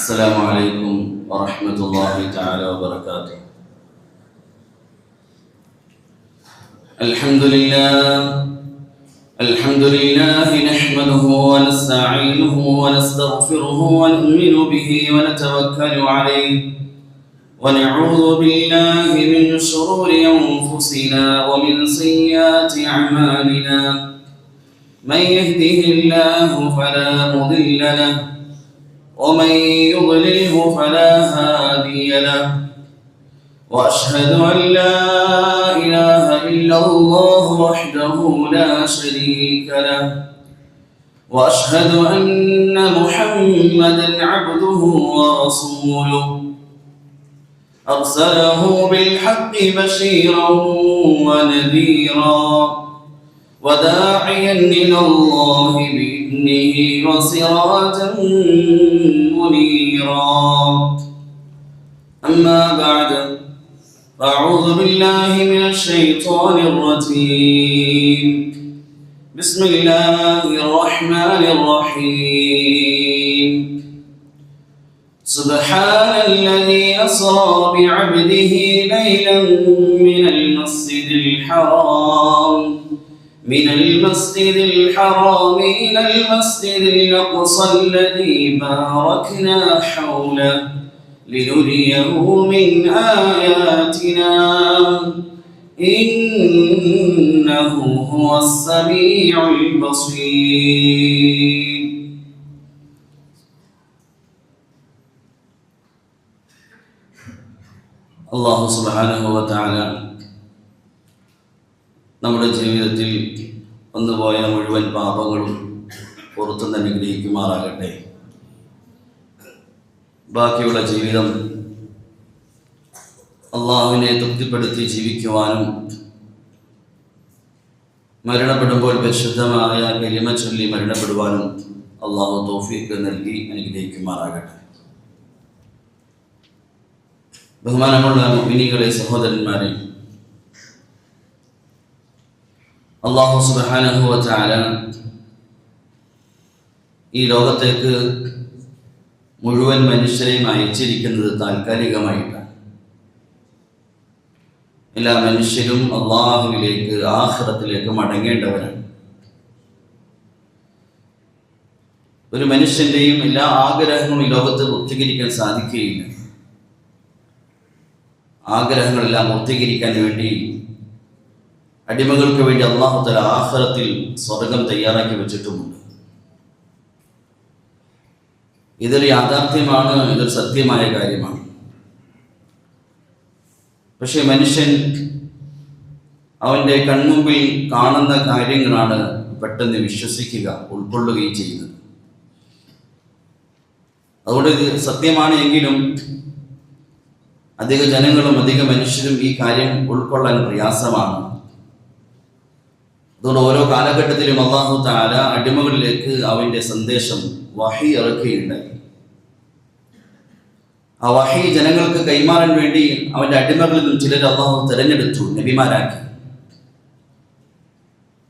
السلام عليكم ورحمة الله تعالى وبركاته. الحمد لله نحمده ونستعينه ونستغفره ونؤمن به ونتوكل عليه ونعوذ بالله من شرور أنفسنا ومن سيئات أعمالنا. من يهده الله فلا مضل له ومن يضلله فلا هادي له، وأشهد أن لا إله إلا الله وحده لا شريك له، وأشهد أن محمدا عبده ورسوله أرسله بالحق بشيرا ونذيرا وداعيا إلى الله بإذنه وسراجا منيرا. أما بعد، أعوذ بالله من الشيطان الرجيم. بسم الله الرحمن الرحيم. سبحان الذي أسرى بعبده ليلا من المسجد الحرام إلى المسجد الأقصى الذي باركنا حوله لنريه من آياتنا إنه هو السميع البصير. അല്ലാഹു സുബ്ഹാനഹു വ തആല നമ്മുടെ ജീവിതത്തിൽ വന്നുപോയ മുഴുവൻ പാപങ്ങളും പുറത്തു നിന്ന് അനുഗ്രഹിക്കുമാറാകട്ടെ. ബാക്കിയുള്ള ജീവിതം അള്ളാഹുവിനെ തൃപ്തിപ്പെടുത്തി ജീവിക്കുവാനും മരണപ്പെടുമ്പോൾ പരിശുദ്ധമായ കലിമ ചൊല്ലി മരണപ്പെടുവാനും അള്ളാഹു തൗഫീഖ് നൽകി അനുഗ്രഹിക്കുമാറാകട്ടെ. ബഹുമാനമുള്ള മുഅ്മിനീകളെ, സഹോദരന്മാരെ, അല്ലാഹു സുബ്ഹാനഹു വ തആല ഈ ലോകത്തേക്ക് മുഴുവൻ മനുഷ്യരെയും അയച്ചിരിക്കുന്നത് താൽക്കാലികമായിട്ടാണ്. എല്ലാ മനുഷ്യരും അള്ളാഹുവിലേക്ക്, ആഖിറത്തിലേക്ക് മടങ്ങേണ്ടവരാണ്. ഒരു മനുഷ്യന്റെയും എല്ലാ ആഗ്രഹങ്ങളും ഈ ലോകത്ത് പൂർത്തീകരിക്കാൻ സാധിക്കുകയില്ല. ആഗ്രഹങ്ങളെല്ലാം പൂർത്തീകരിക്കാൻ വേണ്ടി അടിമകൾക്ക് വേണ്ടി അല്ലാഹു തആല ആഖിറത്തിൽ സ്വർഗം തയ്യാറാക്കി വെച്ചിട്ടുമുണ്ട്. ഇതൊരു യാഥാർത്ഥ്യമാണ്, ഇതൊരു സത്യമായ കാര്യമാണ്. പക്ഷെ മനുഷ്യൻ അവൻ്റെ കൺമുമ്പിൽ കാണുന്ന കാര്യങ്ങളാണ് പെട്ടെന്ന് വിശ്വസിക്കുക, ഉൾക്കൊള്ളുകയും ചെയ്യുന്നത്. അതുകൊണ്ട് ഇത് സത്യമാണ് എങ്കിലും അധിക ജനങ്ങളും അധിക മനുഷ്യരും ഈ കാര്യം ഉൾക്കൊള്ളാൻ പ്രയാസമാണ്. അതുകൊണ്ട് ഓരോ കാലഘട്ടത്തിലും അല്ലാഹു തആല അടിമകളിലേക്ക് അവൻ്റെ സന്ദേശം വഹി ഇറക്കുകയുണ്ടായി. ആ വഹി ജനങ്ങൾക്ക് കൈമാറാൻ വേണ്ടി അവൻ്റെ അടിമകളിൽ നിന്നും ചിലർ അല്ലാഹു തിരഞ്ഞെടുത്തു, നബിമാരാക്കി.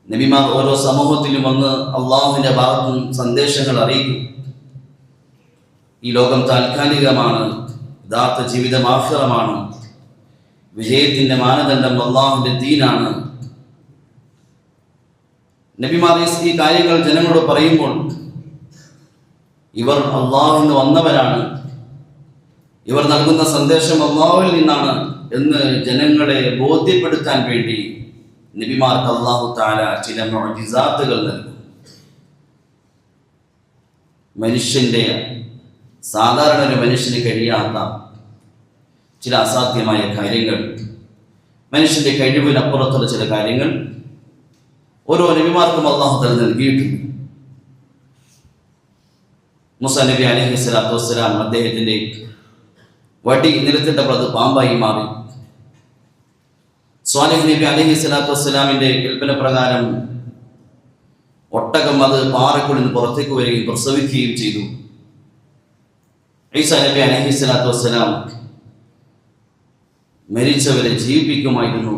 നബിമാർ ഓരോ സമൂഹത്തിലും വന്ന് അല്ലാഹുവിൻ്റെ ഭാഗത്തും സന്ദേശങ്ങൾ അറിയിക്കും. ഈ ലോകം താൽക്കാലികമാണ്, യഥാർത്ഥ ജീവിതം ആഖിറമാണ്, വിജയത്തിൻ്റെ മാനദണ്ഡം അല്ലാഹുവിൻ്റെ ദീനാണ്. നബിമാർ ഈ കാര്യങ്ങൾ ജനങ്ങളോട് പറയുമ്പോൾ ഇവർ അല്ലാഹുവിൽ നിന്ന് വന്നവരാണ്, ഇവർ നൽകുന്ന സന്ദേശം അല്ലാഹുവിൽ നിന്നാണ് എന്ന് ജനങ്ങളെ ബോധ്യപ്പെടുത്താൻ വേണ്ടി നബിമാർക്ക് അല്ലാഹു തആല ചില മുഅ്ജിസാത്തുകൾ നൽകും. മനുഷ്യന്റെ സാധാരണ ഒരു മനുഷ്യന് കഴിയാത്ത ചില അസാധ്യമായ കാര്യങ്ങൾ, മനുഷ്യന്റെ കഴിവിനപ്പുറത്തുള്ള ചില കാര്യങ്ങൾ ഓരോ നബിമാർക്കും അല്ലാഹു തആല നൽകിയിട്ടുണ്ട്. മൂസാ നബി അലൈഹിസ്സലാത്തു വസ്സലാം അദ്ദേഹത്തിന്റെ വടി നിലത്തിട്ടപ്പോൾ പാമ്പായി മാറി. സ്വാലിഹ് നബി അലൈഹിസ്സലാത്തു വസ്സലാമിന്റെ കൽപ്പന പ്രകാരം ഒട്ടകം അത് പാറക്കുള്ളിൽ നിന്ന് പുറത്തേക്ക് വരികയും പ്രസവിക്കുകയും ചെയ്തു. ഈസാ നബി അലൈഹിസ്സലാത്തു വസ്സലാം മരിച്ചവരെ ജീവിപ്പിക്കുമായിരുന്നു.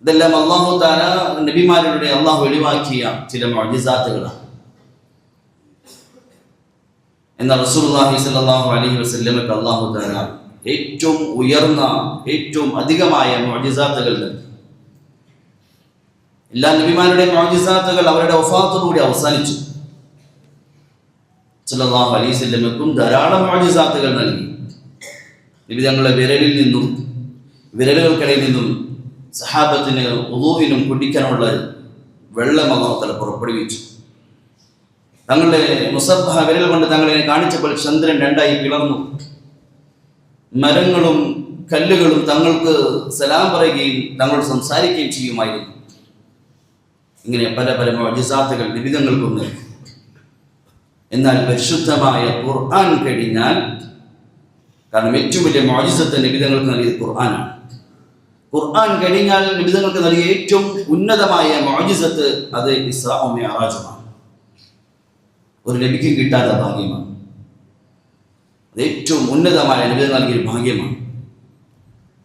ഇതെല്ലാം അല്ലാഹു തആല നബിമാരുടെ അല്ലാഹു വെളിവാക്കിയ ചില മുഅ്ജിസാത്തുകളാണ്. എന്നാൽ റസൂലുള്ളാഹി സ്വല്ലല്ലാഹു അലൈഹി വസല്ലമക്ക് അല്ലാഹു തആല ഏറ്റവും ഉയർന്ന, ഏറ്റവും അധികമായ മുഅ്ജിസാത്തുകൾ നൽകി. എല്ലാ നബിമാരുടെയും മുഅ്ജിസാത്തുകൾ അവരുടെ വഫാത്തോടുകൂടി അവസാനിച്ചു. സല്ലല്ലാഹു അലൈഹി വസല്ലമക്കും ധാരാളം മുഅ്ജിസാത്തുകൾ നൽകി. നബി തങ്ങളുടെ വിരലുകൾക്കിടയിൽ നിന്നും സഹാബത്തിന് വുളൂഇനും കുടിക്കാനുള്ള വെള്ളം അല്ലാഹു തആല പുറപ്പെടുവിച്ചു. തങ്ങളുടെ മുസബ്ബഹ വിരൽ കൊണ്ട് തങ്ങളെ കാണിച്ചപ്പോൾ ചന്ദ്രൻ രണ്ടായി പിളർന്നു. മരങ്ങളും കല്ലുകളും തങ്ങൾക്ക് സലാം പറയുകയും തങ്ങളോട് സംസാരിക്കുകയും ചെയ്യുമായിരുന്നു. ഇങ്ങനെ പല പല മുഅ്ജിസാത്തുകൾ നിബിതങ്ങൾക്കുണ്ട്. എന്നാൽ പരിശുദ്ധമായ ഖുർആൻ കഴിഞ്ഞാൽ, കാരണം ഏറ്റവും വലിയ മുഅ്ജിസത്ത് നിബിതങ്ങൾക്ക് നൽകിയത് ഖുർആനാണ്. ഖുർആൻ കഴിഞ്ഞാൽ നിബിതങ്ങൾക്ക് നൽകിയ ഏറ്റവും ഉന്നതമായ മുഅ്ജിസത്ത് അത് ഇസ്റാഉം മിഅ്റാജുമാണ്. ഒരു നബിക്ക് കിട്ടാത്ത ഭാഗ്യമാണ്. അത് ഏറ്റവും ഉന്നതമായ നബി നൽകിയ ഭാഗ്യമാണ്.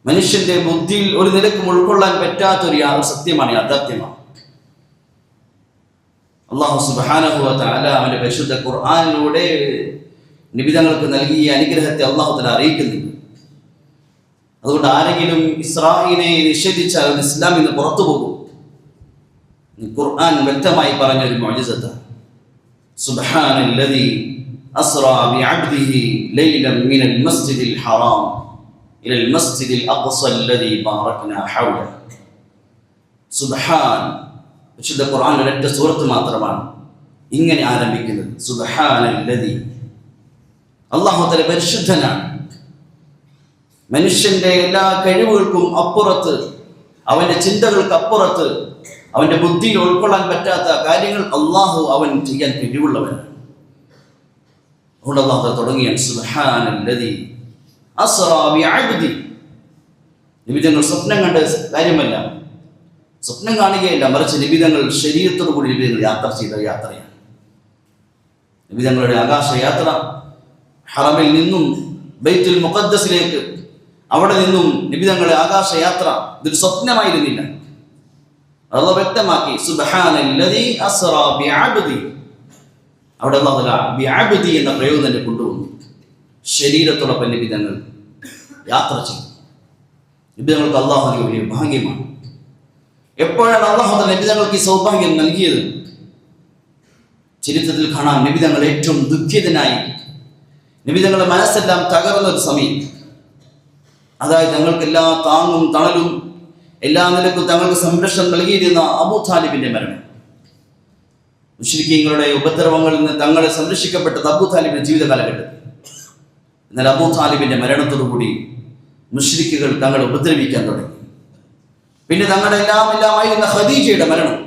മനുഷ്യന്റെ ബുദ്ധിയിൽ ഒരു നിലക്കും ഉൾക്കൊള്ളാൻ പറ്റാത്തൊരു സത്യമാണ്, യാഥാർത്ഥ്യമാണ്. അല്ലാഹു സുബ്ഹാനഹു വ തആല അവന്റെ പരിശുദ്ധ ഖുർആനിലൂടെ നബിതങ്ങൾക്ക് നൽകിയ അനുഗ്രഹത്തെ അല്ലാഹു തആല അറിയിക്കുന്നുണ്ട്. അതുകൊണ്ട് ആരെങ്കിലും ഇസ്രാഈനെ നിഷേധിച്ചാൽ ഇസ്ലാമിൽ നിന്ന് പുറത്തു പോകും. ഖുർആൻ വ്യക്തമായി പറഞ്ഞ ഒരു മുഅ്ജിസത്താണ്. സുബ്ഹാനല്ലദീ അസ്റാ ബിഅബ്ദിഹി ലൈലൻ മിനൽ മസ്ജിദിൽ ഹറാം ഇലൽ മസ്ജിദിൽ അഖ്സല്ലദീ ബാറക്നാ ഹൗല. സുബ്ഹാൻ, വിശുദ്ധ ഖുർആൻ ഒരൊറ്റ സൂറത്ത് മാത്രമാണ് ഇങ്ങനെ ആരംഭിക്കുന്നത്. സുബ്ഹാനല്ലദീ, അല്ലാഹു തആല പരിശുദ്ധനാണ്. മനുഷ്യന്റെ എല്ലാ കഴിവുകൾക്കും അപ്പുറത്ത്, അവന്റെ ചിന്തകൾക്ക് അപ്പുറത്ത്, അവന്റെ ബുദ്ധിയിൽ ഉൾക്കൊള്ളാൻ പറ്റാത്ത കാര്യങ്ങൾ അള്ളാഹു അവൻ ചെയ്യാൻ കഴിവുള്ളവനാണ്. അതുകൊണ്ട് അള്ളാഹു തുടങ്ങിയാണ് സുബ്ഹാനല്ലദീ അസ്റാ ബിഅബ്ദി. നിബിതങ്ങൾ സ്വപ്നം കണ്ട കാര്യമല്ല, സ്വപ്നം കാണുകയല്ല, മറിച്ച് നിബിതങ്ങൾ ശരീരത്തോടു കൂടി നിബിതങ്ങൾ യാത്ര ചെയ്ത യാത്രയാണ്. നിബിതങ്ങളുടെ ആകാശയാത്ര ഹറമിൽ നിന്നും ബൈത്തുൽ മുഖദ്ദസിലേക്ക്, അവിടെ നിന്നും നിബിതങ്ങളുടെ ആകാശയാത്ര ഇതൊരു സ്വപ്നമായിരുന്നില്ല. അല്ലാഹു വ്യക്തമാക്കി സുബ്ഹാനല്ലദീ അസ്റാ ബിഅബ്ദി. അവിടെ അല്ലാഹു ബിഅബ്ദി എന്ന പ്രയോഗം തന്നെ കൊണ്ടുവന്നു. ശരീരത്തോടൊപ്പം നിബിതങ്ങൾ യാത്ര ചെയ്തു. നിബിതങ്ങൾക്ക് അല്ലാഹു വലിയ ഭാഗ്യമാണ്. എപ്പോഴാണ് അല്ലാഹു നിബിതങ്ങൾക്ക് ഈ സൗഭാഗ്യം നൽകിയത്? ചരിത്രത്തിൽ കാണാം, നിബിതങ്ങൾ ഏറ്റവും ദുഃഖിതനായി, നിബിതങ്ങളുടെ മനസ്സെല്ലാം തകർന്ന ഒരു സമയം. അതായത് തങ്ങൾക്ക് എല്ലാ താങ്ങും തണലും എല്ലാ നിലക്കും തങ്ങൾക്ക് സംരക്ഷണം നൽകിയിരുന്ന അബൂ താലിബിന്റെ മരണം. മുശ്രിക്കീങ്ങളുടെ ഉപദ്രവങ്ങളിൽ നിന്ന് തങ്ങളെ സംരക്ഷിക്കപ്പെട്ടത് അബൂ താലിബിന്റെ ജീവിത കാലഘട്ടത്തിൽ. എന്നാൽ അബൂ താലിബിന്റെ മരണത്തോടുകൂടി മുശ്രിക്കുകൾ തങ്ങളെ ഉപദ്രവിക്കാൻ തുടങ്ങി. പിന്നെ തങ്ങളുടെ എല്ലാമായിരുന്ന ഖദീജയുടെ മരണം,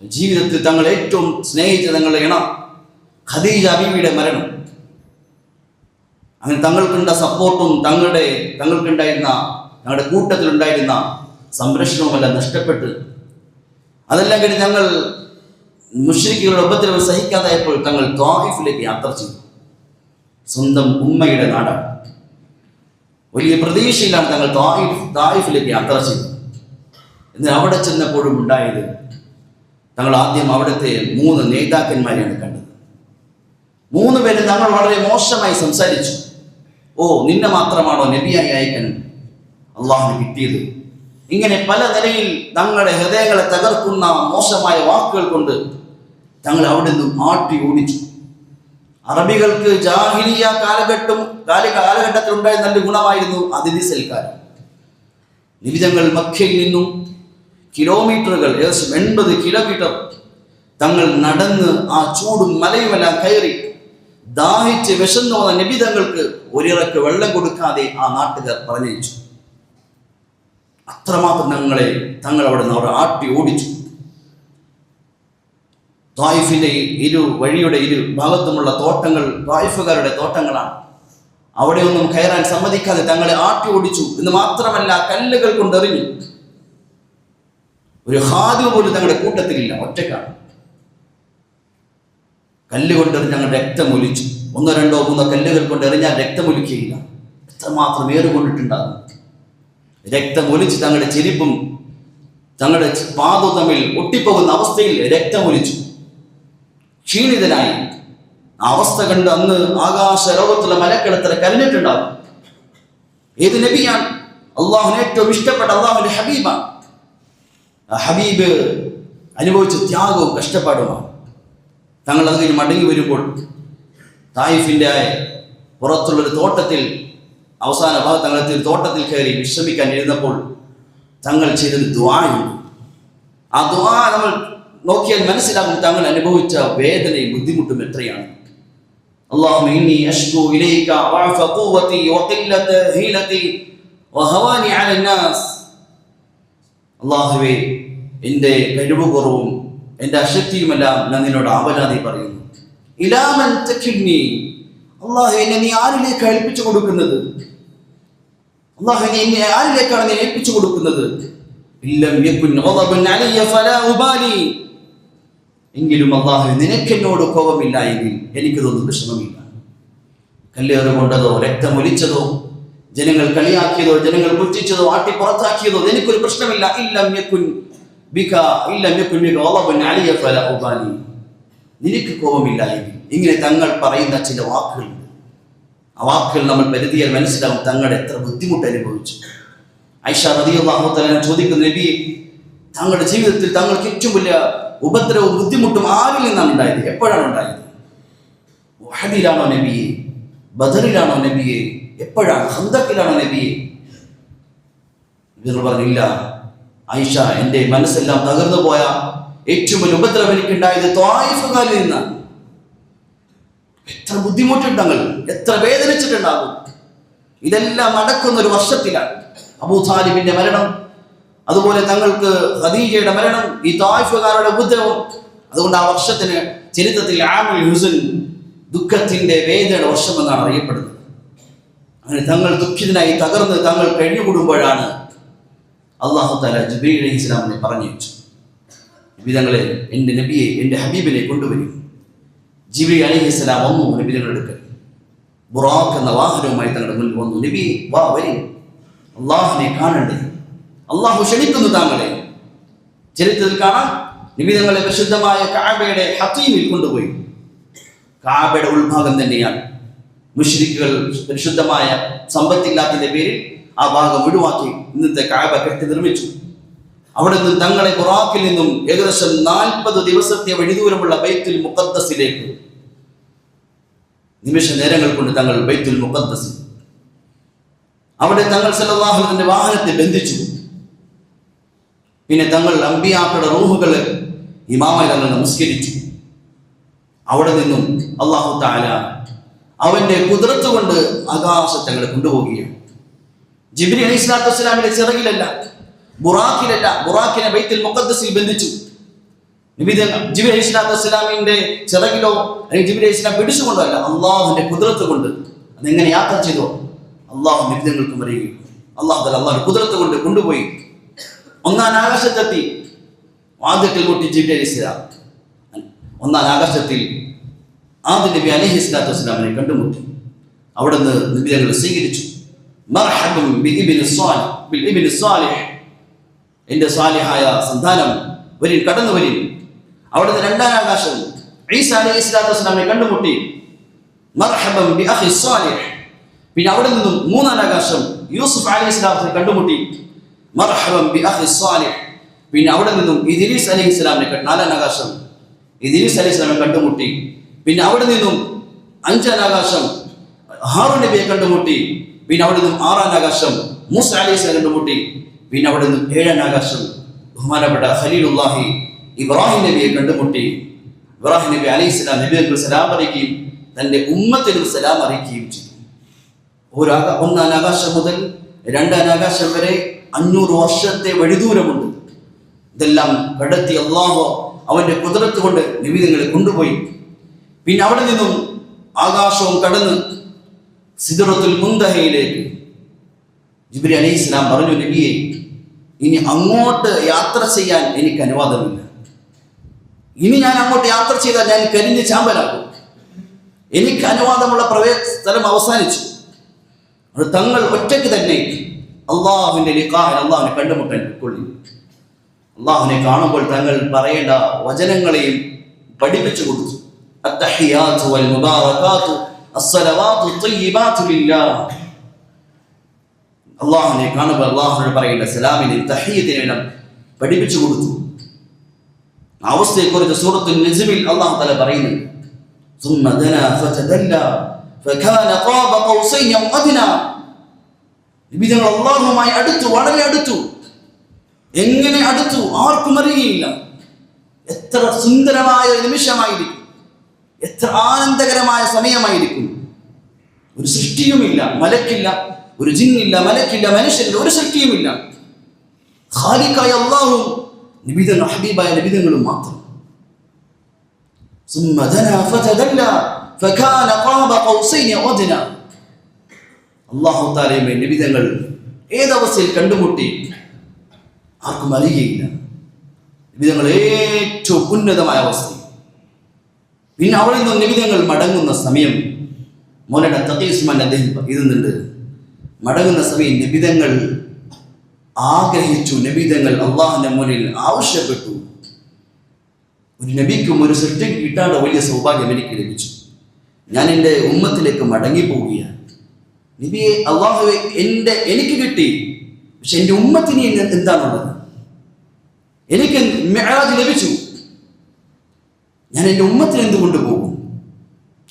ജീവിതത്തിൽ തങ്ങൾ ഏറ്റവും സ്നേഹിച്ച തങ്ങളുടെ ഇണ ഖദീജ ബീവിയുടെ മരണം, അങ്ങനെ തങ്ങൾക്കുണ്ട സപ്പോർട്ടും തങ്ങൾക്കുണ്ടായിരുന്ന ഞങ്ങളുടെ കൂട്ടത്തിലുണ്ടായിരുന്ന സംരക്ഷണവുമെല്ലാം നഷ്ടപ്പെട്ട്, അതെല്ലാം കഴിഞ്ഞ് ഞങ്ങൾ മുശ്രിക്കുകളുടെ ഉപദ്രവം സഹിക്കാതായപ്പോൾ തങ്ങൾ ത്വായിഫിലേക്ക് യാത്ര ചെയ്തു. സ്വന്തം ഉമ്മയുടെ നാടാണ്. വലിയ പ്രതീക്ഷയിലാണ് തങ്ങൾ ത്വായിഫിലേക്ക് യാത്ര ചെയ്തത്. എന്നാൽ അവിടെ ചെന്നപ്പോഴും ഉണ്ടായത്, തങ്ങൾ ആദ്യം അവിടുത്തെ 3 നേതാക്കന്മാരെയാണ് കണ്ടത്. 3 പേരും തങ്ങൾ വളരെ മോശമായി സംസാരിച്ചു. ഓ, നിന്നെ മാത്രമാണോ നബിയായി അയക്കാൻ അള്ളാഹുവിന് കിട്ടിയത്? ഇങ്ങനെ പല നിലയിൽ തങ്ങളുടെ ഹൃദയങ്ങളെ തകർക്കുന്ന മോശമായ വാക്കുകൾ കൊണ്ട് തങ്ങൾ അവിടെ നിന്നും ആട്ടി ഓടിച്ചു. അറബികൾക്ക് ജാഹിലിയ കാലഘട്ടത്തിൽ ഉണ്ടായ നല്ല ഗുണമായിരുന്നു അതിഥി സൽക്കാരം. നിബിതങ്ങൾ മക്കയിൽ നിന്നും കിലോമീറ്ററുകൾ, ഏകദേശം 80 കിലോമീറ്റർ തങ്ങൾ നടന്ന് ആ ചൂടും മലയുമെല്ലാം കയറി ദാഹിച്ച് വിശന്നു വന്ന നിബിതങ്ങൾക്ക് ഒരിറക്ക് വെള്ളം കൊടുക്കാതെ ആ നാട്ടുകാർ പറഞ്ഞയച്ചു. അത്രമാത്രം തങ്ങൾ അവിടെ നിന്ന് ആട്ടി ഓടിച്ചു. ത്വായിഫിന്റെ വഴിയുടെ ഭാഗത്തുമുള്ള തോട്ടങ്ങൾ ത്വായിഫുകാരുടെ തോട്ടങ്ങളാണ്. അവിടെയൊന്നും കയറാൻ സമ്മതിക്കാതെ തങ്ങളെ ആട്ടി ഓടിച്ചു. എന്ന് മാത്രമല്ല, കല്ലുകൾ കൊണ്ടെറിഞ്ഞു. ഒരു ഹാദിമ പോലും തങ്ങളുടെ കൂട്ടത്തിലില്ല, ഒറ്റക്കാണ്. കല്ലുകൊണ്ടെറിഞ്ഞ് ഞങ്ങൾ രക്തമൊലിച്ചു. 1, 2, 3 കല്ലുകൾ കൊണ്ട് എറിഞ്ഞാൽ രക്തമൊലിക്കുകയില്ല. എത്രമാത്രം ഏറുകൊണ്ടിട്ടുണ്ടാകും. രക്തമൊലിച്ച് തങ്ങളുടെ ചെരിപ്പും തങ്ങളുടെ പാദവും തമ്മിൽ ഒട്ടിപ്പോകുന്ന അവസ്ഥയിൽ രക്തമൊലിച്ചു. ക്ഷീണിതനായി ആ അവസ്ഥ കണ്ട് അന്ന് ആകാശ ലോകത്തുള്ള മലക്കിടത്തര കരഞ്ഞിട്ടുണ്ടാകും. ഏത് നബിയാണ്? അള്ളാഹുവിന് ഏറ്റവും ഇഷ്ടപ്പെട്ട അള്ളാഹുവിന്റെ ഹബീബാണ്. ആ ഹബീബ് അനുഭവിച്ച ത്യാഗവും കഷ്ടപ്പാടുമാണ്. തങ്ങൾ അത് കഴിഞ്ഞ് മടങ്ങി വരുമ്പോൾ തായിഫിന്റെ പുറത്തുള്ളൊരു തോട്ടത്തിൽ, അവസാന ഭാഗത്ത് തങ്ങളെത്തി ഒരു തോട്ടത്തിൽ കയറി വിശ്രമിക്കാൻ ഇരുന്നപ്പോൾ തങ്ങൾ ചെയ്തൊരു ദുആയുണ്ട്. ആ ദുആ നമ്മൾ നോക്കിയാൽ മനസ്സിലാകും തങ്ങൾ അനുഭവിച്ച വേദനയും ബുദ്ധിമുട്ടും എത്രയാണ്. അല്ലാഹുമ്മ ഇന്നി അശ്കു ഇലൈക വഅഫ ഖുവതി വഖില്ലത ഹീലതി വഹവാനി അലന്നാസ്. അല്ലാഹുവേ, എൻ്റെ കഴിവുകുറവും എൻ്റെ അശക്തിയുമെല്ലാം ഞാൻ നിന്നോട് ആവലാതി പറയുന്നു. ഇലാ മൻ തകിൽനി, അല്ലാഹു എന്നെ നീ ആരിലേക്ക് ഏൽപ്പിച്ചു കൊടുക്കുന്നത്? അല്ലാഹു എന്നെ ആരിലേക്കാണ് നീ ഏൽപ്പിച്ചു കൊടുക്കുന്നത്? ഇല്ലം യകുൻ ഗളബൻ അലയ്യ ഫലാ ഉബാലി, എങ്കിലും അല്ലാഹു നിനക്കെന്നോട് കോപമില്ല എങ്കിൽ എനിക്കതൊന്നും വിഷമമില്ല. കല്ലേറ് കൊണ്ടതോ രക്തമൊലിച്ചതോ ജനങ്ങൾ കളിയാക്കിയതോ ജനങ്ങൾ പുച്ഛിച്ചതോ ആട്ടി പുറത്താക്കിയതോ എനിക്കൊരു പ്രശ്നമില്ല. ഇല്ലം യകുൻ ബിക ഗളബൻ അലയ്യ ഫലാ ഉബാലി, നിനക്ക് കോപമില്ല എങ്കിൽ. ഇങ്ങനെ തങ്ങൾ പറയുന്ന ചില വാക്കുകളുണ്ട്. ആ വാക്കുകൾ നമ്മൾ പരിധിയാൽ മനസ്സിലാവും തങ്ങൾ എത്ര ബുദ്ധിമുട്ട് അനുഭവിച്ചു. ആയിഷ റളിയല്ലാഹു തആല ചോദിക്കുന്ന, നബിയെ, താങ്കളുടെ ജീവിതത്തിൽ താങ്കൾക്ക് ഏറ്റവും വലിയ ഉപദ്രവവും ബുദ്ധിമുട്ടും ആരിൽ നിന്നാണ് ഉണ്ടായത്? എപ്പോഴാണ് ഉണ്ടായത്? ഉഹദിലാണോ നബിയെ? ബദറിലാണോ നബിയെ? എപ്പോഴാണ്? ഖന്തഖിലാണോ നബിയെ? ഇവർ പറഞ്ഞില്ല, ആയിഷ, എൻ്റെ മനസ്സെല്ലാം തകർന്നു പോയ ഏറ്റവും വലിയ ഉപദ്രവം എനിക്കുണ്ടായത് ത്വായിഫുകാരിൽ നിന്നാണ്. എത്ര ബുദ്ധിമുട്ടുണ്ടെങ്കിൽ, എത്ര വേദനിച്ചിട്ടുണ്ടാകും. ഇതെല്ലാം നടക്കുന്ന ഒരു വർഷത്തിലാണ് അബൂ താലിബിന്റെ മരണം, അതുപോലെ തങ്ങൾക്ക് ഖദീജയുടെ മരണം, ഈ ത്വായിഫുകാരുടെ ഉപദ്രവം. അതുകൊണ്ട് ആ വർഷത്തിന് ചരിത്രത്തിൽ ആമുൽ ഹുസ്ൻ, ദുഃഖത്തിന്റെ വേദനയുടെ വർഷം എന്നാണ് അറിയപ്പെടുന്നത്. അങ്ങനെ തങ്ങൾ ദുഃഖിതനായി തകർന്ന് തങ്ങൾ കഴിഞ്ഞുകൂടുമ്പോഴാണ് അല്ലാഹു തആല ജിബ്രീൽ അലൈഹിസ്സലാമിനെ പറഞ്ഞയച്ചു. നബിതങ്ങളെ, എൻ്റെ നബിയെ, എൻ്റെ ഹബീബിനെ കൊണ്ടുവരും. ജിബ്രീൽ അലൈഹിസ്സലാം വന്നു നബിതങ്ങളുടെ അടുക്കൽ. ബുറാഖ് എന്ന വാഹനവുമായി തങ്ങളുടെ മുന്നിൽ വന്നു. നബി, വാ, വരി, അള്ളാഹുവിനെ കാണണ്ടേ, അള്ളാഹു ക്ഷണിക്കുന്നു താങ്കളെ. ചരിത്രത്തിൽ കാണാം, നബി തങ്ങളെ പരിശുദ്ധമായ കഅബയുടെ ഹത്തീമിൽ കൊണ്ടുപോയി. കഅബയുടെ ഉൾഭാഗം തന്നെയാണ്. മുശ്രിക്കുകൾ പരിശുദ്ധമായ സമ്പത്തില്ലാത്തതിന്റെ പേരിൽ ആ ഭാഗം ഒഴിവാക്കി ഇന്നത്തെ കഅബ കെട്ടി നിർമ്മിച്ചു. അവിടെ നിന്ന് തങ്ങളെ ബുറാഖിൽ നിന്നും ഏകദേശം 40 ദിവസത്തെ വഴിദൂരമുള്ള ബൈത്തുൽ മുഖദ്ദസിലേക്ക് നിമിഷ നേരങ്ങൾ കൊണ്ട് തങ്ങൾ ബൈത്തുൽ മുഖദ്ദസിൽ, അവിടെ തങ്ങൾ സല്ലല്ലാഹു അലൈഹി വസല്ലം വാഹനത്തെ ബന്ധിച്ചു. പിന്നെ തങ്ങൾ അമ്പിയാക്കളുടെ റൂഹുകളെ ഇമാമായി തങ്ങൾ നമസ്കരിച്ചു. അവിടെ നിന്നും അല്ലാഹു തആല അവന്റെ ഖുദ്റത്ത് കൊണ്ട് ആകാശത്ത് തങ്ങളെ കൊണ്ടുപോവുകയാണ്. ജിബ്രീൽ അലൈഹിസ്സലാത്തു വസ്സലാമിന്റെ ചിറകിലല്ല, ബുറാഖിലല്ല, ബുറാഖിനെ ബൈത്തുൽ മുഖദ്ദസിൽ ബന്ധിച്ചു. ജിബ്രീൽ അലൈഹിസ്സലാത്തു വസ്സലാമിന്റെ ചിറകിലോ അല്ലെങ്കിൽ ജിബ്രീൽ അലൈഹിസ്സലാം പിടിച്ചുകൊണ്ടോ അല്ല, അള്ളാഹുവിന്റെ ഖുദ്റത്ത് കൊണ്ട്. അതെങ്ങനെ യാത്ര ചെയ്തോ? അള്ളാഹു നിബിധങ്ങൾക്കും അറിയുകയും അള്ളാഹുവിന്റെ ഖുദ്റത്ത് കൊണ്ട് കൊണ്ടുപോയി. ഒന്നാം ആകാശത്തെത്തി. വാതിൽക്കൽ മുട്ടി ജിബ്രീൽ അലൈഹിസ്സലാം. ഒന്നാം ആകാശത്തിൽ ആദം നബി അലൈഹിസ്സലാത്തു വസ്സലാമിനെ കണ്ടുമുട്ടി. അവിടെ നിന്ന് നിബിധങ്ങൾ സ്വീകരിച്ചു. മർഹബൻ ബിഇബ്നി സ്വാലിഹ്, എൻ്റെ സ്വാലിഹായ സന്താനം വരിൻ, കടന്നു വരിൻ. അവിടുന്ന് രണ്ടാം ആകാശം ഈസ അലൈഹിസ്സലാത്തു വസ്സലാമിനെ കണ്ടുമുട്ടി. മർഹബൻ ബിഅഖി സ്വാലിഹ്. പിന്നെ അവിടെ നിന്നും മൂന്നാം ആകാശം യൂസുഫ് അലൈഹിസ്സലാമിനെ കണ്ടുമുട്ടി. മർഹബൻ ബിഅഖി സ്വാലിഹ്. പിന്നെ അവിടെ നിന്നും ഇദ്രീസ് അലൈഹിസ്സലാമിനെ, നാലാം ആകാശം ഇദ്രീസ് അലൈഹിസ്സലാമിനെ കണ്ടുമുട്ടി. പിന്നെ അവിടെ നിന്നും അഞ്ചാം ആകാശം ഹാറൂൻ നബിയെ കണ്ടുമുട്ടി. പിന്നെ അവിടെ നിന്നും ആറാം ആകാശം മൂസ അലൈഹിസ്സലാം കണ്ടുമുട്ടി. പിന്നെ അവിടെ നിന്നും ഏഴാം ആകാശം ബഹുമാനപ്പെട്ട ഖലീലുല്ലാഹി ഇബ്രാഹിം നബിയെ കണ്ടുമുട്ടി. ഇബ്രാഹിം നബി അലൈഹിസ്സലാം നബിക്ക് സലാം അറിയിക്കുകയും തൻ്റെ ഉമ്മത്തിനും സലാം അറിയിക്കുകയും ചെയ്തു. ഒന്നാം ആകാശം മുതൽ രണ്ടാം ആകാശം വരെ 500 വർഷത്തെ വഴിദൂരമുണ്ട്. ഇതെല്ലാം കടത്തി അല്ലാഹു അവന്റെ ഖുദ്റത്ത് കൊണ്ട് നബിതങ്ങളെ കൊണ്ടുപോയി. പിന്നെ അവിടെ നിന്നും ആകാശവും കടന്ന് സിദ്റത്തുൽ മുന്തഹയിലേക്ക് ജിബ്രീൽ അലൈഹിസ്സലാം പറഞ്ഞു, നബിയെ, ഇനി അങ്ങോട്ട് യാത്ര ചെയ്യാൻ എനിക്ക് അനുവാദമില്ല. ഇനി ഞാൻ അങ്ങോട്ട് യാത്ര ചെയ്താൽ ഞാൻ കരിഞ്ഞ് ചാമ്പലാകും. എനിക്ക് അനുവാദമുള്ള സ്ഥലം അവസാനിച്ചു. തങ്ങൾ ഒറ്റയ്ക്ക് തന്നെ അള്ളാഹുവിന്റെ ലിഖാഇൽ അള്ളാഹുവിനെ കണ്ടുമുട്ടാൻ കൊള്ളി. അള്ളാഹുവിനെ കാണുമ്പോൾ തങ്ങൾ പറയേണ്ട വചനങ്ങളെയും പഠിപ്പിച്ചു കൊടുത്തു. അത്തഹിയാതു വൽ മുബാറകാതു അസ്സലവാതു തയ്യിബാതു ലില്ലാഹ്. അല്ലാഹുവിനെ കാണുമ്പോൾ അല്ലാഹുവിനോട് പറയേണ്ട സലാമിനെ തഹിയ്യത്തിനെ പഠിപ്പിച്ചു കൊടുത്തു. ആ അവസ്ഥയെക്കുറിച്ച് സൂറത്തുൽ നജ്മിൽ അല്ലാഹു തആല പറയുന്നു, ثم دنا فتدلى فكان قاب قوسين أو أدنى. നിബിതങ്ങൾ അല്ലാഹുവുമായി അടുത്തു, വളരെ അടുത്തു. എങ്ങനെ അടുത്തു ആർക്കും അറിയില്ല. എത്ര സുന്ദരമായ നിമിഷമായിരിക്കും, എത്ര ആനന്ദകരമായ സമയമായിരിക്കും. ഒരു സൃഷ്ടിയുമില്ല, മലക്കില്ല, ഒരു ജിന്നില്ല, മലക്കില്ല, മനുഷ്യരില്ല, ഒരു സൃഷ്ടിയുമില്ല. ഖാലിഖായ അല്ലാഹു നിബിതങ്ങൾ, ഹബീബായ നിബിതങ്ങളും മാത്രം. ثم دنا فتدلى فكان قاب قوسين أو أدنى. അല്ലാഹു തആലയെ നിബിതങ്ങൾ ഏതവസ്ഥയിൽ കണ്ടുമുട്ടി ആർക്കും അറിയുകയില്ല. നിബിതങ്ങൾ ഏറ്റവും ഉന്നതമായ അവസ്ഥ. പിന്നെ അവിടെ നിന്ന് നിബിതങ്ങൾ മടങ്ങുന്ന സമയം മൗലാന തഖി ഉസ്മാൻ അദ്ദേഹം എഴുതുന്നുണ്ട്, മടങ്ങുന്ന സമയം നിബിതങ്ങൾ ആഗ്രഹിച്ചു, നിബിതങ്ങൾ അള്ളാഹുവിന്റെ മുന്നിൽ ആവശ്യപ്പെട്ടു. ഒരു നബിക്കും ഒരു സൃഷ്ടിക്ക് കിട്ടാത്ത വലിയ സൗഭാഗ്യം എനിക്ക് ലഭിച്ചു. ഞാൻ എൻ്റെ ഉമ്മത്തിലേക്ക് മടങ്ങിപ്പോവുകയാണ്. നബിയെ, അള്ളാഹുവെ, എനിക്ക് കിട്ടി, പക്ഷെ എൻ്റെ ഉമ്മത്തിന് എന്താണുള്ളത്? എനിക്ക് മിഅ്റാജ് ലഭിച്ചു, ഞാൻ എൻ്റെ ഉമ്മത്തിന് എന്തുകൊണ്ട് പോകും?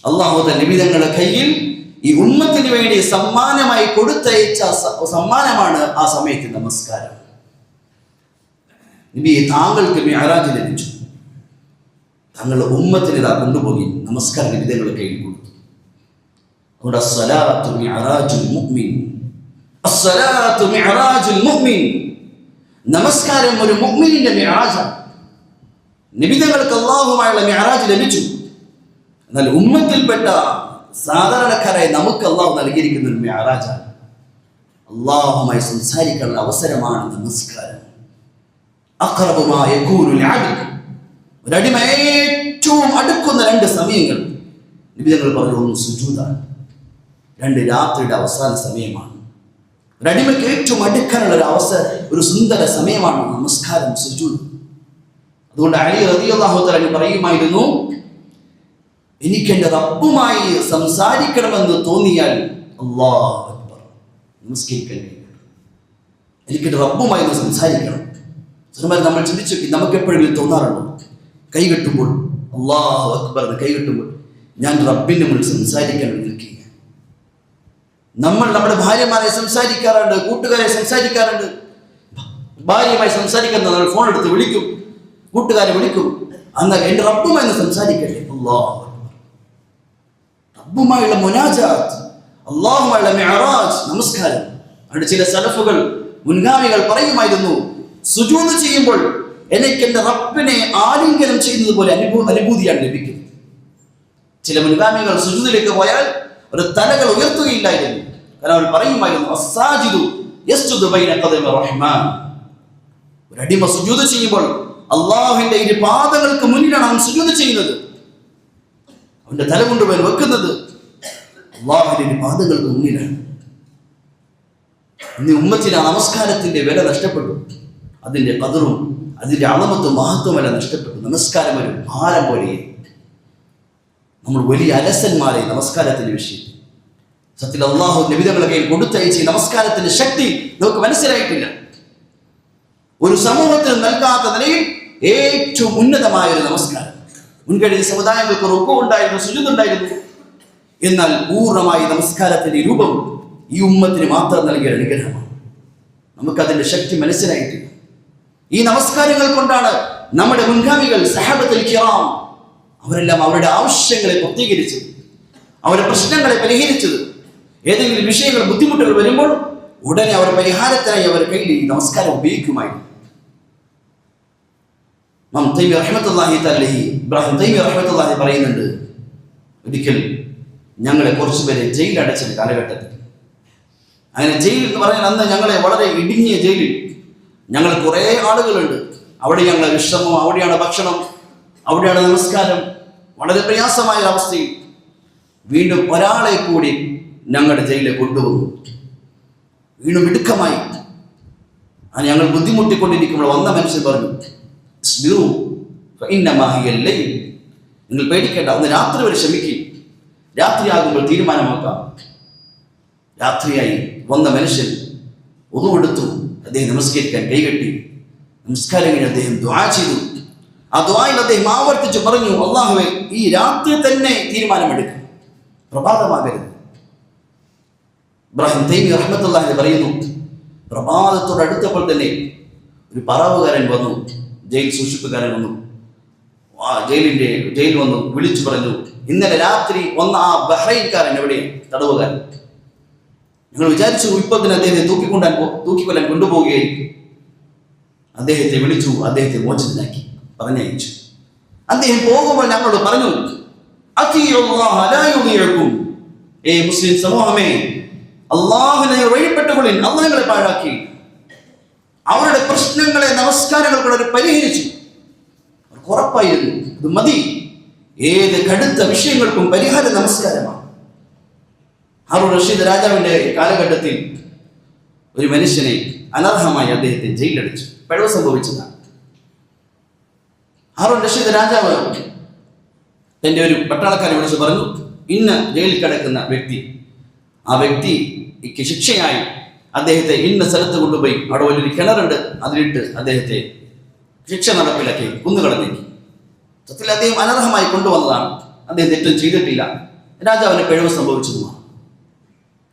അള്ളാഹു നബി തങ്ങളുടെ കയ്യിൽ ഈ ഉമ്മത്തിന് വേണ്ടി സമ്മാനമായി കൊടുത്തയച്ച സമ്മാനമാണ് ആ സമയത്ത് നമസ്കാരം. നബിയെ, താങ്കൾക്ക് മിഅ്റാജ് ലഭിച്ചു, താങ്കളുടെ ഉമ്മത്തിന് ഇതാ കൊണ്ടുപോയി നമസ്കാരം നബി തങ്ങളുടെ കയ്യിൽ കൊടുത്തു. അതുകൊണ്ട് അസ്സലാത്തു മിഅ്റാജുൽ മുഅ്മിൻ, അസ്സലാത്തു മിഅ്റാജുൽ മുഅ്മിൻ. നമസ്കാരം ഒരു മുഅ്മിനിന്റെ മിഅ്റാജാണ്. നബി തങ്ങൾക്ക് അല്ലാഹുവുമായുള്ള മിഅ്റാജ് ലഭിച്ചു. എന്നാൽ ഉമ്മത്തിൽപ്പെട്ട സാധാരണക്കാരായി നമുക്ക് അല്ലാഹു നൽകിയിരിക്കുന്ന ഒരു മിഅ്റാജാണ്. അല്ലാഹുവുമായി സംസാരിക്കാനുള്ള അവസരമാണ് നമസ്കാരം. അഖ്റബു മാ യകൂനുൽ അബ്ദ്, ഒരു അടിമ ഏറ്റവും അടുക്കുന്ന രണ്ട് സമയങ്ങൾ നബി തങ്ങൾ പറഞ്ഞു, ഒന്ന് സുജൂദാണ്, രണ്ട് രാത്രിയുടെ അവസാന സമയമാണ്. ഒരു അടിമയ്ക്ക് ഏറ്റവും അടുക്കാനുള്ള ഒരു അവസരം, ഒരു സുന്ദര സമയമാണ് നമസ്കാരം, സുജൂദ്. അതുകൊണ്ട് അലി റളിയല്ലാഹു തആല പറയുമായിരുന്നു, എനിക്ക് എൻ്റെ റബ്ബുമായി സംസാരിക്കണമെന്ന് തോന്നിയാൽ അല്ലാഹു അക്ബർ, നമസ്കരിക്കാൻ കഴിയും, എനിക്ക് എൻ്റെ റബ്ബുമായി സംസാരിക്കണം. നമ്മൾ ചിന്തിച്ചു, നമുക്ക് എപ്പോഴെങ്കിലും തോന്നാറുണ്ടോ? കൈകെട്ടുമ്പോൾ അല്ലാഹു അക്ബർ എന്ന് കൈകെട്ടുമ്പോൾ ഞാൻ റബ്ബിന്റെ മുന്നിൽ സംസാരിക്കാൻ നിൽക്കുക. നമ്മൾ നമ്മുടെ ഭാര്യമാരെ സംസാരിക്കാറുണ്ട്, കൂട്ടുകാരെ സംസാരിക്കാറുണ്ട്. ഭാര്യയുമായി സംസാരിക്കുന്ന നമ്മൾ ഫോൺ എടുത്ത് വിളിക്കും, കൂട്ടുകാരെ വിളിക്കും. എന്നാൽ എൻ്റെ റബ്ബുമായി സംസാരിക്കട്ടെ. അല്ലാഹു അക്ബർ, റബ്ബുമായുള്ള മുനാജാത്ത്, അല്ലാഹുമായുള്ള മിഅ്റാജ്, നമസ്കാരം. അവിടെ ചില സലഫുകൾ, മുൻഗാമികൾ പറയുമായിരുന്നു, സുജൂദ് ചെയ്യുമ്പോൾ എനിക്ക് എൻ്റെ റബ്ബിനെ ആലിംഗനം ചെയ്യുന്നത് പോലെ അനുഭൂതിയാണ് ലഭിക്കുന്നത്. ചില മുൻഗാമികൾ സുജൂദിലേക്ക് പോയാൽ ഒരു തലകൾ ഉയർത്തുകയില്ലായിരുന്നു. കാരണം അവർ പറയുമായിരുന്നു, അസ്സാജിദു യസ്ജുദു ബൈന ഖദമി റഹ്മാൻ. ഒരു അടിമ സുജൂദ് ചെയ്യുമ്പോൾ അല്ലാഹുവിന്റെ ഇരു പാദങ്ങൾക്ക് മുന്നിലാണ് അവൻ സുജൂദ് ചെയ്യുന്നത്. അവന്റെ തല കൊണ്ടുപോയി വെക്കുന്നത് അല്ലാഹുവിന്റെ ഇരു പാദങ്ങൾക്ക് മുന്നിലാണ്. ഇന്ന് ഉമ്മത്തിന് നമസ്കാരത്തിന്റെ വില നഷ്ടപ്പെട്ടു. അതിന്റെ ഖദറും അതിന്റെ അളമത്തും മഹത്വമല്ല നഷ്ടപ്പെട്ടു. നമസ്കാരം ഒരു ഭാരം പോലെ. നമ്മൾ വലിയ അലസന്മാരെ നമസ്കാരത്തിന്റെ വിഷയത്തിൽ. സത്യത്തിൽ അല്ലാഹു നബി തങ്ങളുടെ കയ്യിൽ കൊടുത്തയച്ച നമസ്കാരത്തിന്റെ ശക്തി നമുക്ക് മനസ്സിലായിട്ടില്ല. ഒരു സമൂഹത്തിന് നൽകാത്ത നിലയിൽ ഏറ്റവും ഉന്നതമായ ഒരു നമസ്കാരം. മുൻകഴിഞ്ഞ സമുദായങ്ങൾക്ക് റുക്കൂ ഉണ്ടായിരുന്നു, സുജൂദ് ഉണ്ടായിരുന്നു. എന്നാൽ പൂർണ്ണമായി നമസ്കാരത്തിന്റെ രൂപം ഈ ഉമ്മത്തിന് മാത്രം നൽകിയ അനുഗ്രഹമാണ്. നമുക്കതിന്റെ ശക്തി മനസ്സിലായിട്ടില്ല. ഈ നമസ്കാരങ്ങൾ കൊണ്ടാണ് നമ്മുടെ മുൻഗാമികൾ സഹാബത്തുൽ കിറാം അവരെല്ലാം അവരുടെ ആവശ്യങ്ങളെ പൂർത്തീകരിച്ചത്, അവരുടെ പ്രശ്നങ്ങളെ പരിഹരിച്ചത്. ഏതെങ്കിലും വിഷയങ്ങൾ, ബുദ്ധിമുട്ടുകൾ വരുമ്പോൾ ഉടനെ അവർ പരിഹാരത്തിനായി അവർ കയ്യിൽ ഈ നമസ്കാരം ഉപയോഗിക്കുമായിരുന്നു. ഇബ്രാഹിം തൈമി റഹ്മത്തുള്ളാഹി പറയുന്നുണ്ട്, ഒരിക്കൽ ഞങ്ങളെ കുറച്ചുപേരെ ജയിലിൽ അടച്ച കാലഘട്ടത്തിൽ, അങ്ങനെ ജയിൽ എന്ന് പറഞ്ഞാൽ അന്ന് ഞങ്ങളെ വളരെ ഇടുങ്ങിയ ജയിലിൽ, ഞങ്ങൾ കുറേ ആളുകളുണ്ട്. അവിടെ ഞങ്ങളുടെ വിശ്രമം, അവിടെയാണ് ഭക്ഷണം, അവിടെയാണ് നമസ്കാരം. വളരെ പ്രയാസമായ അവസ്ഥയിൽ വീണ്ടും ഒരാളെ കൂടി ഞങ്ങളുടെ ജയിലിൽ കൊണ്ടുവന്നു. വീണ്ടും ഇടുക്കമായി ഞങ്ങൾ ബുദ്ധിമുട്ടിക്കൊണ്ടിരിക്കുമ്പോൾ വന്ന മനുഷ്യൻ പറഞ്ഞു, നിങ്ങൾ പേടിക്കേണ്ട, ഒന്ന് രാത്രി വരെ ക്ഷമിക്കും. രാത്രിയാകുമ്പോൾ തീരുമാനമാക്കാം. രാത്രിയായി വന്ന മനുഷ്യൻ ഒന്നു കൊടുത്തു, അദ്ദേഹം നമസ്കരിക്കാൻ കൈകെട്ടി. നമസ്കാരം കഴിഞ്ഞ് അദ്ദേഹം ദുആ ചെയ്തു. ആ ദുആയിൽ അദ്ദേഹം ആവർത്തിച്ച് പറഞ്ഞു, അല്ലാഹുവേ, ഈ രാത്രി തന്നെ തീരുമാനമെടുക്കും, പ്രഭാതമാകരുത്. ഇബ്രാഹിം തൈമി റഹ്മത്തുള്ളാഹി പറയുന്നു, പ്രഭാതത്തോട് അടുത്തപ്പോൾ തന്നെ ഒരു പറവുകാരൻ വന്നു, ജയിൽ സൂക്ഷിപ്പുകാരൻ വന്നു. ജയിൽ വന്നു വിളിച്ചു പറഞ്ഞു, ഇന്നലെ രാത്രി വന്ന ആ ബഹ്റൈൻകാരൻ എവിടെ, തടവുകാരൻ. ഞങ്ങൾ വിചാരിച്ചു ഇപ്പോൾ തന്നെ അദ്ദേഹത്തെ തൂക്കിക്കൊല്ലാൻ കൊണ്ടുപോവുകയായിരിക്കും. അദ്ദേഹത്തെ വിളിച്ചു, അദ്ദേഹത്തെ മോചിതനാക്കി പറഞ്ഞയച്ചു. അദ്ദേഹം പോകുമ്പോൾ ഞങ്ങളോട് പറഞ്ഞു, ഏ മുസ്ലിം സമൂഹമേ, അള്ളാഹുവിനെ വഴിപ്പെട്ടുകൊള്ളിൻ, അള്ളാഹുകളെ പാഴാക്കി. അവരുടെ പ്രശ്നങ്ങളെ നമസ്കാരങ്ങൾ കൂടെ പരിഹരിച്ചു. അവർക്ക് ഉറപ്പായിരുന്നു ഇത് മതി, ഏത് കടുത്ത വിഷയങ്ങൾക്കും പരിഹാരം നമസ്കാരമാണ്. ഹാറൂൺ റഷീദ് രാജാവിന്റെ കാലഘട്ടത്തിൽ ഒരു മനുഷ്യനെ അനർഹമായി അദ്ദേഹത്തെ ജയിലടിച്ചു. പിഴവ് സംഭവിച്ചതാണ്. ഹാറൂൺ റഷീദ് രാജാവ് തന്റെ ഒരു പട്ടാളക്കാരെ വിളിച്ച് പറഞ്ഞു, ഇന്ന് ജയിലിൽ കിടക്കുന്ന വ്യക്തി, ആ വ്യക്തിക്ക് ശിക്ഷയായി അദ്ദേഹത്തെ ഇന്ന സ്ഥലത്ത് കൊണ്ടുപോയി, അവിടെ വലിയൊരു കിണറുണ്ട്, അതിലിട്ട് അദ്ദേഹത്തെ ശിക്ഷ നടപ്പിലാക്കി കുന്നുകളഞ്ഞേക്ക്. സത്യത്തിൽ അദ്ദേഹം അനർഹമായി കൊണ്ടുവന്നതാണ്, അദ്ദേഹം തെറ്റും ചെയ്തിട്ടില്ല, രാജാവിന് പിഴവ് സംഭവിച്ചതുമാണ്.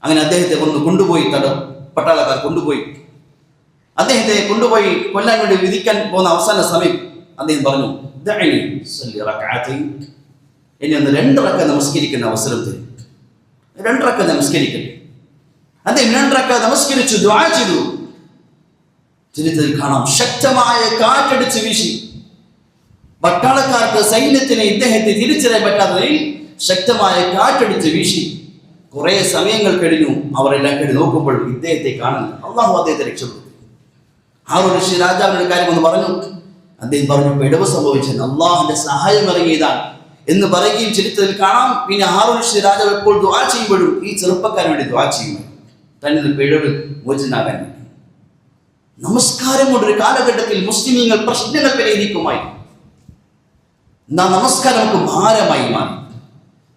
അങ്ങനെ അദ്ദേഹത്തെ കൊണ്ടുപോയി പട്ടാളക്കാർ കൊണ്ടുപോയി അദ്ദേഹത്തെ കൊണ്ടുപോയി കൊല്ലാൻ വേണ്ടി വിധിക്കാൻ പോകുന്ന അവസാന സമയം അദ്ദേഹം പറഞ്ഞു, ഇനി ഒന്ന് 2 റക്അ നമസ്കരിക്കുന്ന അവസരം തരും, 2 റക്അ നമസ്കരിക്കട്ടെ. അദ്ദേഹം 2 റക്അ നമസ്കരിച്ചു, ദുആ ചെയ്തു. ചരിത്രത്തിൽ കാണാം, ശക്തമായ കാറ്റടിച്ച് വീശി. പട്ടാളക്കാർക്ക്, സൈന്യത്തിന് ഇദ്ദേഹത്തെ തിരിച്ചറിയാൻ പറ്റാത്തതിൽ ശക്തമായ കാറ്റടിച്ച് വീശി. കുറെ സമയങ്ങൾ കഴിഞ്ഞു. അവരെല്ലാം കഴിഞ്ഞ് നോക്കുമ്പോൾ ഇദ്ദേഹത്തെ കാണുന്നു. അള്ളാഹു അദ്ദേഹത്തെ രക്ഷപ്പെടുത്തി. ഹാറൂൺ റഷീദ് രാജാവിന്റെ കാര്യം ഒന്ന് പറഞ്ഞു. അദ്ദേഹം പറഞ്ഞു, പിഴവ് സംഭവിച്ചത് അള്ളാഹുവിന്റെ സഹായം ഇറങ്ങിയതാണ് എന്ന് പറയുകയും ചരിത്രത്തിൽ കാണാം. പിന്നെ ഹാറൂൺ റഷീദ് രാജാവ് എപ്പോൾ ദുആ ചെയ്യുമ്പോഴും ഈ ചെറുപ്പക്കാരന് വേണ്ടി ദുആ ചെയ്യുന്നു, തന്നെ പിഴവ് മോചനാകാൻ വേണ്ടി. നമസ്കാരം കൊണ്ടൊരു കാലഘട്ടത്തിൽ മുസ്ലിമീങ്ങൾ പ്രശ്നങ്ങൾ പരിഹരിക്കുമായി. എന്നാ നമസ്കാരം നമുക്ക് ഭാരമായി മാറി,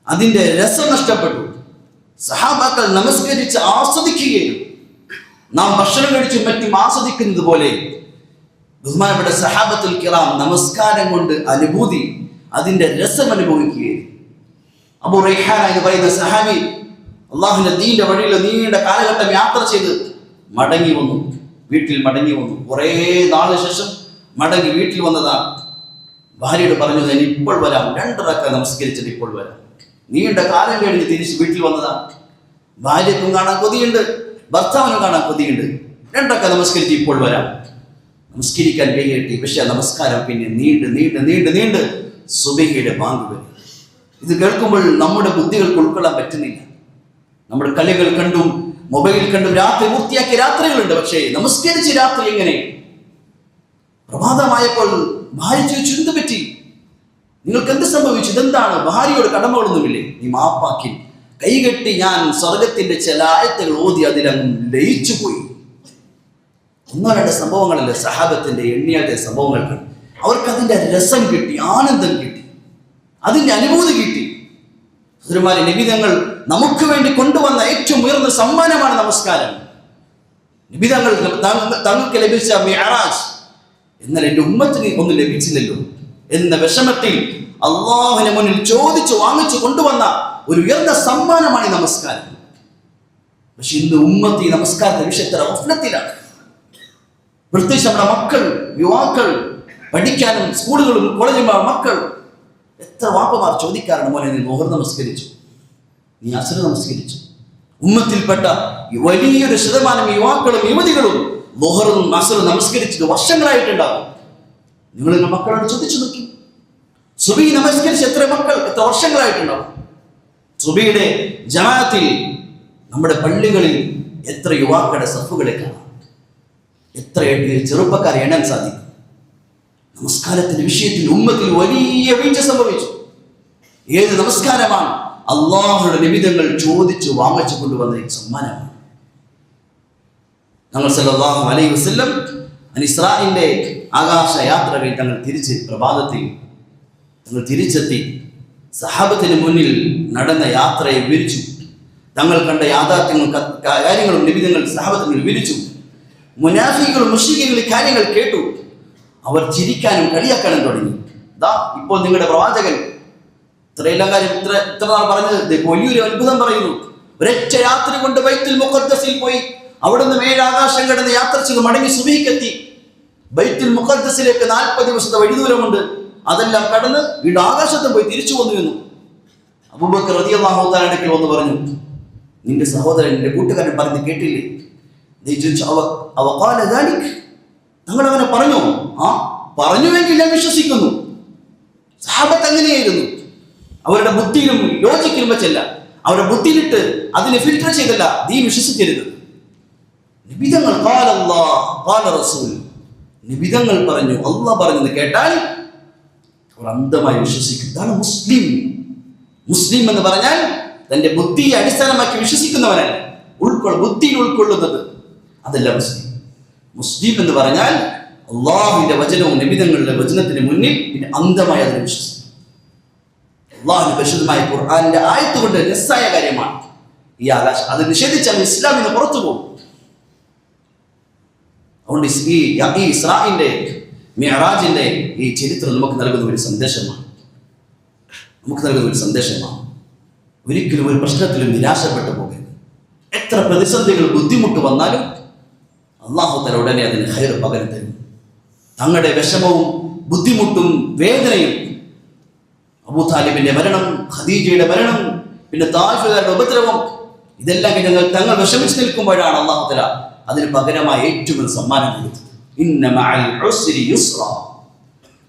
അതിന്റെ രസം നഷ്ടപ്പെട്ടു. സഹാബാക്കൾ നമസ്കരിച്ച് ആസ്വദിക്കുകയും നാം ഭക്ഷണം കഴിച്ചും മറ്റും ആസ്വദിക്കുന്നത് പോലെ ബഹുമാനപ്പെട്ട സഹാബത്തുൽ കിറാം നമസ്കാരം കൊണ്ട് അനുഭൂതി, അതിന്റെ രസം അനുഭവിക്കുകയും. അബൂ റൈഹാന എന്ന് പറയുന്ന സഹാബി അള്ളാഹുവിന്റെ ദീന്റെ വഴിയിൽ നീണ്ട കാലഘട്ടം യാത്ര ചെയ്ത് മടങ്ങി വന്നു. കുറേ നാളിന് ശേഷം മടങ്ങി വീട്ടിൽ വന്നതാണ്. ഭാര്യയോട് പറഞ്ഞു, ഞാൻ ഇപ്പോൾ വരാം, 2 റക്അ നമസ്കരിച്ചിട്ട് ഇപ്പോൾ വരാം. നീണ്ട കാലം കഴിഞ്ഞ് തിരിച്ച് വീട്ടിൽ വന്നതാണ്. ഭാര്യക്കും കാണാൻ കൊതിയുണ്ട്, ഭർത്താവിനും കാണാൻ കൊതിയുണ്ട്. 2 റക്അ നമസ്കരിച്ച് ഇപ്പോൾ വരാം. നമസ്കരിക്കാൻ കൈകെട്ടി. പക്ഷെ നമസ്കാരം പിന്നെ നീണ്ട് സുബഹിയുടെ ബാങ്ക് വരും. ഇത് കേൾക്കുമ്പോൾ നമ്മുടെ ബുദ്ധികൾക്ക് ഉൾക്കൊള്ളാൻ പറ്റുന്നില്ല. നമ്മുടെ കളികൾ കണ്ടും മൊബൈൽ കണ്ടും രാത്രി പൂർത്തിയാക്കിയ രാത്രികളുണ്ട്. പക്ഷേ നമസ്കരിച്ച് രാത്രി എങ്ങനെ? പ്രഭാതമായപ്പോൾ ഭാര്യ ചോദിച്ചു, എന്ത് പറ്റി, നിങ്ങൾക്ക് എന്ത് സംഭവിച്ചു, ഇതെന്താണ്? ഭാര്യയോട് കടമകളൊന്നുമില്ലേ? നീ മാപ്പാക്കി. കൈകെട്ടി ഞാൻ സ്വർഗത്തിന്റെ ചില ആയത്തുകൾ ഓതി അതിലങ്ങ് ലയിച്ചു പോയി. 1-2 സംഭവങ്ങളല്ല, സഹാബത്തിന്റെ എണ്ണിയാതെ സംഭവങ്ങൾ. അവർക്ക് അതിന്റെ രസം കിട്ടി, ആനന്ദം കിട്ടി, അതിന്റെ അനുഭൂതി കിട്ടി. സഹോദരന്മാരെ, നബിതങ്ങൾ നമുക്ക് വേണ്ടി കൊണ്ടുവന്ന ഏറ്റവും ഉയർന്ന സമ്മാനമാണ് നമസ്കാരം. നബിതങ്ങൾ തങ്ങൾക്ക് ലഭിച്ച മിഅ്റാജ്, എന്നാൽ എൻ്റെ ഉമ്മത്തിന് ഒന്നും ലഭിച്ചില്ലല്ലോ എന്ന വിഷമത്തിൽ അള്ളാഹുവിന് മുന്നിൽ ചോദിച്ചു വാങ്ങിച്ചു കൊണ്ടുവന്ന ഒരു ഉയർന്ന സമ്മാനമാണ് ഈ നമസ്കാരം. പക്ഷെ ഇന്ന് ഉമ്മത്ത് ഈ നമസ്കാരത്തിന്റെ വിഷയത്തിൽ ഗഫ്ലത്തിലാണ്. പ്രത്യേകിച്ച് നമ്മുടെ മക്കൾ, യുവാക്കൾ, പഠിക്കാനും സ്കൂളുകളും കോളേജും മക്കൾ, എത്ര വാപ്പമാർ ചോദിക്കാറുണ്ട്, മോനെ നീ ളുഹർ നമസ്കരിച്ചു, നീ അസ്ർ നമസ്കരിച്ചു? ഉമ്മത്തിൽപ്പെട്ട വലിയൊരു ശതമാനം യുവാക്കളും യുവതികളും ളുഹറും അസ്റും നമസ്കരിച്ചത് വർഷങ്ങളായിട്ടുണ്ടാകും. നിങ്ങൾ നിങ്ങളുടെ മക്കളോട് ചോദിച്ചു നോക്കി, സുബഹി നമസ്കരിച്ച് എത്ര മക്കൾ എത്ര വർഷങ്ങളായിട്ടുണ്ടാവും? സുബഹിയുടെ ജമാഅത്തിൽ നമ്മുടെ പള്ളികളിൽ എത്ര യുവാക്കളുടെ സഫുകളെ കാണാം, എത്ര ചെറുപ്പക്കാരെ എണ്ണാൻ സാധിക്കും. നമസ്കാരത്തിന്റെ വിഷയത്തിൽ ഉമ്മത്തിൽ വലിയ വീഴ്ച സംഭവിച്ചു. ഏത് നമസ്കാരമാണ്? അള്ളാഹുയുടെ നിമിതങ്ങൾ ചോദിച്ചു വാങ്ങിച്ചു കൊണ്ടുവന്ന സമ്മാനമാണ്. ഞങ്ങൾ സല്ലല്ലാഹു അലൈഹി വസല്ലം ഇസ്രാഈന്റെ ആകാശ യാത്ര കഴിഞ്ഞ് തങ്ങൾ പ്രഭാതത്തിൽ തിരിച്ചെത്തി. സഹാബത്തിന് മുന്നിൽ നടന്ന യാത്രയെ വിവരിച്ചു. തങ്ങൾ കണ്ട യാഥാർത്ഥ്യങ്ങൾ കാര്യങ്ങളും നിബിധങ്ങൾ സഹാബത്തിന് വിവരിച്ചു. മുനാഫികളും മുശ്രിക്കുകളും ഈ കാര്യങ്ങൾ കേട്ടു. അവർ ചിരിക്കാനും കളിയാക്കാനും തുടങ്ങി. ഇപ്പോൾ നിങ്ങളുടെ പ്രവാചകൻ ഇത്രയെല്ലാം കാര്യം ഇത്ര നാൾ പറഞ്ഞത് വലിയൊരു അത്ഭുതം പറയുന്നു. ഒരൊറ്റ രാത്രി കൊണ്ട് ബൈത്തുൽ മുഖദ്ദസിൽ പോയി അവിടുന്ന് 7 ആകാശം കടന്ന് യാത്ര ചെയ്ത് മടങ്ങി സുബഹിക്കെത്തി. ബൈത്തുൽ മുഖദ്ദസിലേക്ക് 40 ദിവസത്തെ വഴിദൂരമുണ്ട്. അതെല്ലാം കടന്ന് വീണ്ടും ആകാശത്തും പോയി തിരിച്ചു വന്നു എന്ന് അബൂബക്കർ റളിയല്ലാഹു തആല അടുക്കൽ വന്ന് പറഞ്ഞു, നിന്റെ സഹോദരൻ നിന്റെ കൂട്ടുകാരൻ പറഞ്ഞ് കേട്ടില്ലേ? തങ്ങൾ അങ്ങനെ പറഞ്ഞോ? പറഞ്ഞുവെങ്കിൽ ഞാൻ വിശ്വസിക്കുന്നു. സഹാബത്ത് അങ്ങനെയായിരുന്നു. അവരുടെ ബുദ്ധിയിലും ലോജിക്കിലും വെച്ചല്ല, അവരുടെ ബുദ്ധിയിലിട്ട് അതിനെ ഫിൽറ്റർ ചെയ്തല്ല ദീൻ വിശ്വസിക്കരുത്. നിബിധങ്ങൾ നിബിധങ്ങൾ പറഞ്ഞു, അല്ലാഹ് പറഞ്ഞത് കേട്ടാൽ അവർ അന്ധമായി വിശ്വസിക്കും. ഇതാണ് മുസ്ലിം. മുസ്ലിം എന്ന് പറഞ്ഞാൽ തന്റെ ബുദ്ധിയെ അടിസ്ഥാനമാക്കി വിശ്വസിക്കുന്നവനല്ല, ബുദ്ധിയിൽ ഉൾക്കൊള്ളുന്നത് അതല്ല മുസ്ലിം. മുസ്ലിം എന്ന് പറഞ്ഞാൽ അള്ളാഹുവിന്റെ വചനവും നിബിധങ്ങളുടെ വചനത്തിന് മുന്നിൽ പിന്നെ അന്ധമായി അതിനെ വിശ്വസിക്കും. അള്ളാഹുവിന്റെ പരിശുദ്ധമായ ഖുർആനിന്റെ ആയത്ത് കൊണ്ട് രസായ കാര്യമാണ് ഈ ആകാശം. അത് നിഷേധിച്ചാൽ ഇസ്ലാമിൽ നിന്ന് പുറത്തു പോകും. അതുകൊണ്ട് ഈ ഇസ്രാഈലിന്റെ മിഅ്റാജിന്റെ ഈ ചരിത്രം നമുക്ക് നൽകുന്ന ഒരു സന്ദേശമാണ്. ഒരിക്കലും ഒരു പ്രശ്നത്തിലും നിരാശപ്പെട്ടു പോകരുത്. എത്ര പ്രതിസന്ധികൾ ബുദ്ധിമുട്ട് വന്നാലും അല്ലാഹു തആല ഉടനെ അതിന് ഖൈർ പകരം തരും. തങ്ങളുടെ വിഷമവും ബുദ്ധിമുട്ടും വേദനയും, അബൂ താലിബിന്റെ മരണം, ഖദീജയുടെ മരണം, പിന്നെ തായിഫുകാരുടെ ഉപദ്രവം, ഇതെല്ലാം തങ്ങൾ വിഷമിച്ച് നിൽക്കുമ്പോഴാണ് അല്ലാഹു തആല അതിന് പകരമായി ഏറ്റവും വലിയ സമ്മാനം കൊടുത്തത്. ഇന്ന മഅൽ ഉസ്രി യുസ്റ.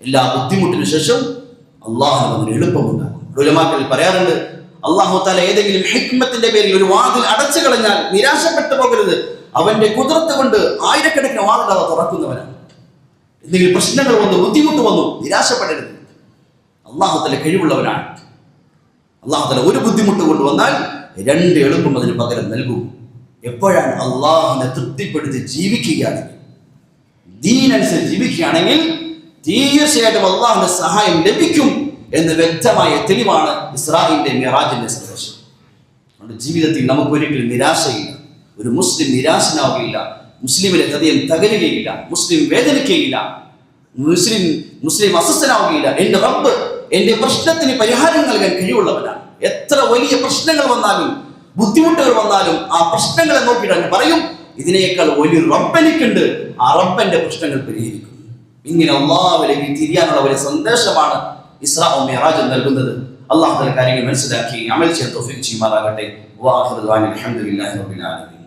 എല്ലാ ബുദ്ധിമുട്ടിന് ശേഷം അല്ലാഹു അതിന് എളുപ്പമുണ്ടാകും. ഉലമാക്കൾ പറയാറുണ്ട്, അല്ലാഹു തആല ഏതെങ്കിലും ഹിക്മത്തിന്റെ പേരിൽ ഒരു വാതിൽ അടച്ചു കളഞ്ഞാൽ നിരാശപ്പെട്ടു പോകരുത്. അവന്റെ കുദറത്ത് കൊണ്ട് ആയിരക്കണക്കിന് വാതിൽ അവ തുറക്കുന്നവനാണ്. എന്തെങ്കിലും പ്രശ്നങ്ങൾ വന്നു, ബുദ്ധിമുട്ട് വന്നു, നിരാശപ്പെടരുത്. അല്ലാഹു തആല കഴിവുള്ളവനാണ്. അല്ലാഹു തആല ഒരു ബുദ്ധിമുട്ട് കൊണ്ടുവന്നാൽ 2 എളുപ്പം അതിന് പകരം നൽകും. എപ്പോഴാണ് അള്ളാഹുവിനെ തൃപ്തിപ്പെടുത്തി ജീവിക്കുകയാണെങ്കിൽ, ദീനനുസരിച്ച് ജീവിക്കുകയാണെങ്കിൽ തീർച്ചയായിട്ടും അള്ളാഹുവിന്റെ സഹായം ലഭിക്കും എന്ന് വ്യക്തമായ തെളിവാണ് ഇസ്രാഈലിന്റെ മിഅ്റാജിന്റെ സന്ദേശം. നമ്മുടെ ജീവിതത്തിൽ നമുക്ക് ഒരിക്കലും നിരാശയില്ല. ഒരു മുസ്ലിം നിരാശനാവുകയില്ല. മുസ്ലിമിന്റെ ഹൃദയം തകരുകയില്ല. മുസ്ലിം വേദനിക്കുകയില്ല. മുസ്ലിം അസ്വസ്ഥനാവുകയില്ല. എന്റെ റബ്ബ് എന്റെ പ്രശ്നത്തിന് പരിഹാരം നൽകാൻ കഴിവുള്ളവനാണ്. എത്ര വലിയ പ്രശ്നങ്ങൾ വന്നാലും ബുദ്ധിമുട്ടുകൾ വന്നാലും ആ പ്രശ്നങ്ങളെ നോക്കിയിട്ട് പറയും, ഇതിനേക്കാൾ വലിയൊരു റബ്ബ് എനിക്കുണ്ട്, ആ റബ്ബന്റെ പ്രശ്നങ്ങൾ പരിഹരിക്കും. ഇങ്ങനെ അല്ലാഹുവിലേക്ക് തിരിയാനുള്ള ഒരു സന്ദേശമാണ് ഇസ്രാഉം മിഅ്റാജും നൽകുന്നത്. അല്ലാഹു തആല കാര്യങ്ങൾ മനസ്സിലാക്കി അമൽ ചെയ്യാൻ തൗഫീഖ് ചെയ്യുമാറാകട്ടെ. വആഖിറു ദഅവാനാ അൽഹംദുലില്ലാഹി റബ്ബിൽ ആലമീൻ.